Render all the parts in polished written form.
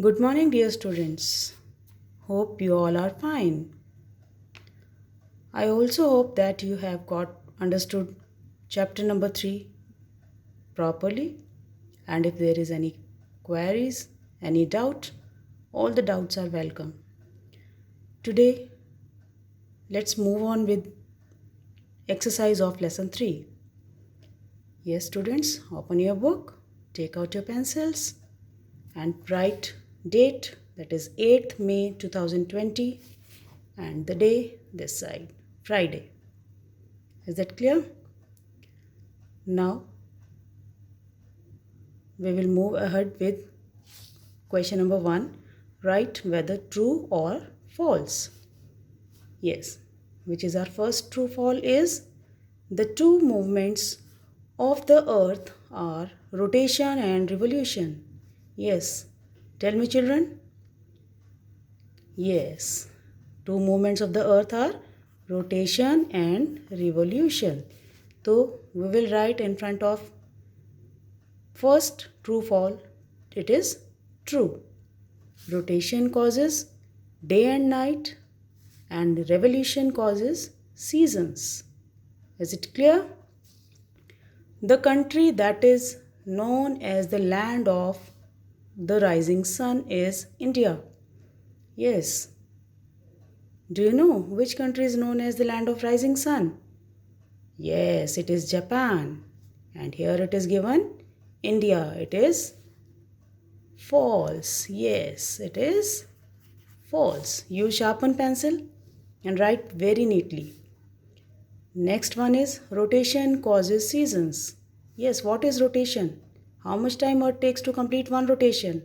Good morning, dear students. Hope you all are fine. I also hope that you have got understood chapter number 3 properly, and if there is any queries, any doubt, all the doubts are welcome. Today, let's move on with exercise of lesson 3. Yes, students, open your book, take out your pencils and write date, that is 8th May 2020, and the day this side, Friday. Is that clear? Now we will move ahead with question number 1. Write whether true or false. Yes, which is our first true fall is the two movements of the earth are rotation and revolution. Yes, tell me children. Yes, two movements of the earth are rotation and revolution. So we will write in front of first true fall, it is true. Rotation causes day and night and revolution causes seasons. Is it clear? The country that is known as the land of the rising sun is India. Yes. Do you know which country is known as the land of rising sun? Yes, it is Japan. And here it is given India. It is false. Yes, it is false. Use sharpen pencil and write very neatly. Next one is rotation causes seasons. Yes, what is rotation? How much time Earth takes to complete one rotation?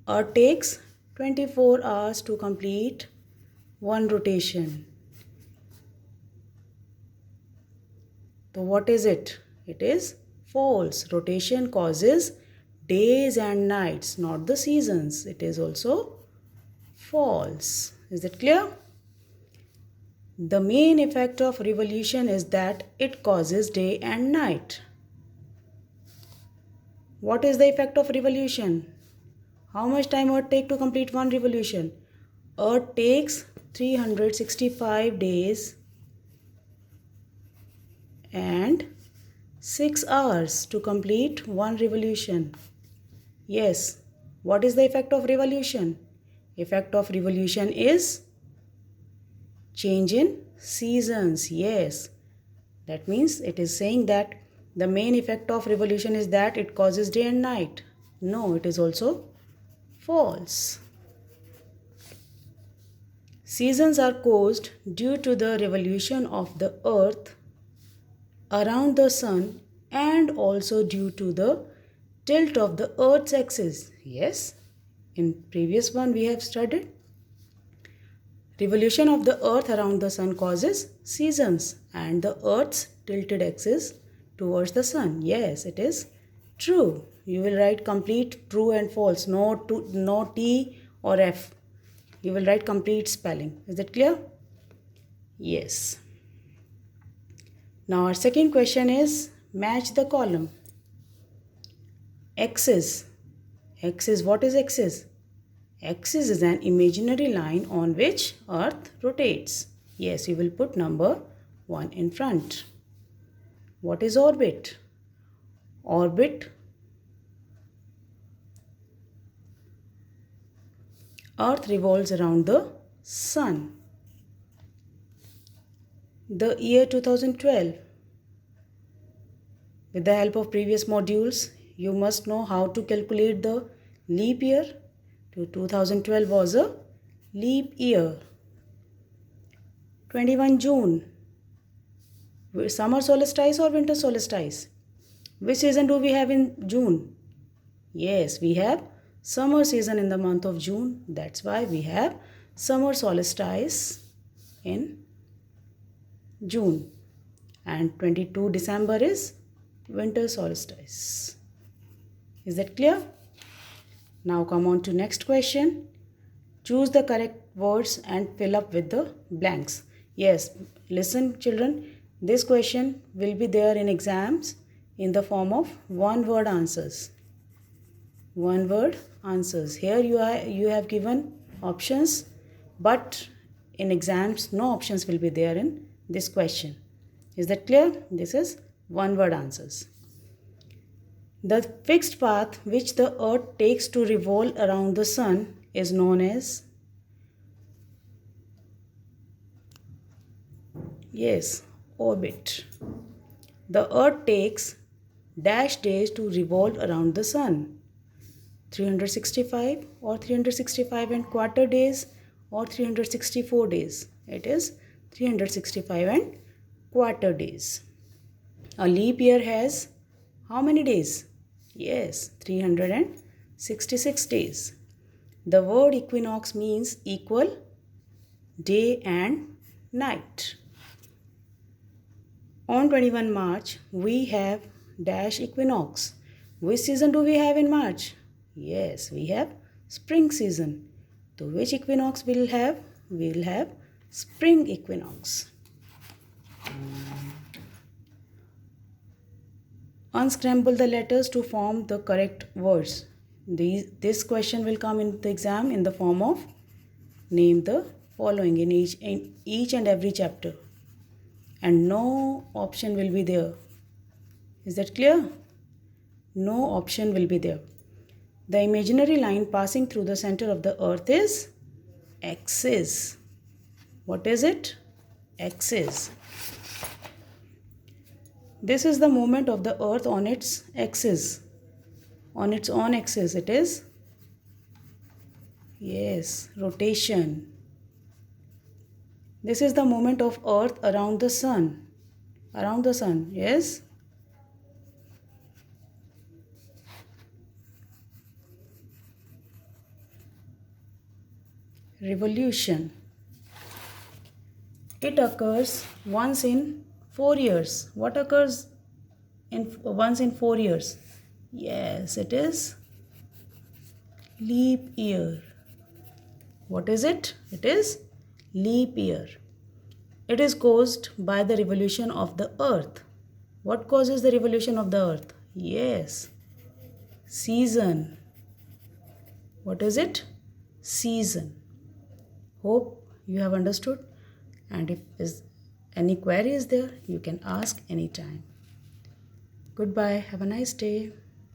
Earth takes 24 hours to complete one rotation. So what is it? It is false. Rotation causes days and nights, not the seasons. It is also false. Is that clear? The main effect of revolution is that it causes day and night. What is the effect of revolution? How much time Earth take to complete one revolution? Earth takes 365 days and 6 hours to complete one revolution. Yes, what is the effect of revolution? Effect of revolution is change in seasons. Yes, that means it is saying that the main effect of revolution is that it causes day and night. No, it is also false. Seasons are caused due to the revolution of the earth around the sun and also due to the tilt of the earth's axis. Yes, in previous one we have studied revolution of the earth around the sun causes seasons and the earth's tilted axis towards the sun. Yes, it is true. You will write complete true and false, no T or F. You will write complete spelling. Is that clear? Yes. Now our second question is match the column. Axis. Axis, what is axis? Axis is an imaginary line on which earth rotates. Yes, you will put number 1 in front. What is orbit? Orbit. Earth revolves around the sun. The year 2012. With the help of previous modules, you must know how to calculate the leap year. 2012 was a leap year. 21 June. Summer solstice or winter solstice? Which season do we have in June? Yes, we have summer season in the month of June. That's why we have summer solstice in June. And 22 December is winter solstice. Is that clear? Now come on to next question. Choose the correct words and fill up with the blanks. Yes, listen children. This question will be there in exams in the form of one word answers. one word answers. Here you have given options, but in exams no options will be there in this question. Is that clear? This is one word answers. The fixed path which the earth takes to revolve around the sun is known as, yes, orbit. The earth takes dash days to revolve around the sun. 365 or 365 and quarter days or 364 days. It is 365 and quarter days. A leap year has how many days? Yes, 366 days. The word equinox means equal day and night. On 21 March, we have dash equinox. Which season do we have in March? Yes, we have spring season. So which equinox we will have? We will have spring equinox. Unscramble the letters to form the correct words. This question will come in the exam in the form of name the following in each and every chapter. And no option will be there. Is that clear? No option will be there. The imaginary line passing through the center of the earth is axis. What is it? Axis. This is the movement of the earth on its axis. On its own axis it is, yes, rotation. This is the movement of earth around the sun. Around the sun, yes. Revolution. It occurs once in 4 years. What occurs once in 4 years? Yes, it is leap year. What is it? It is leap year. It is caused by the revolution of the earth. What causes the revolution of the earth? Yes, season. What is it? Season. Hope you have understood, and if any query is there, you can ask anytime. Goodbye. Have a nice day.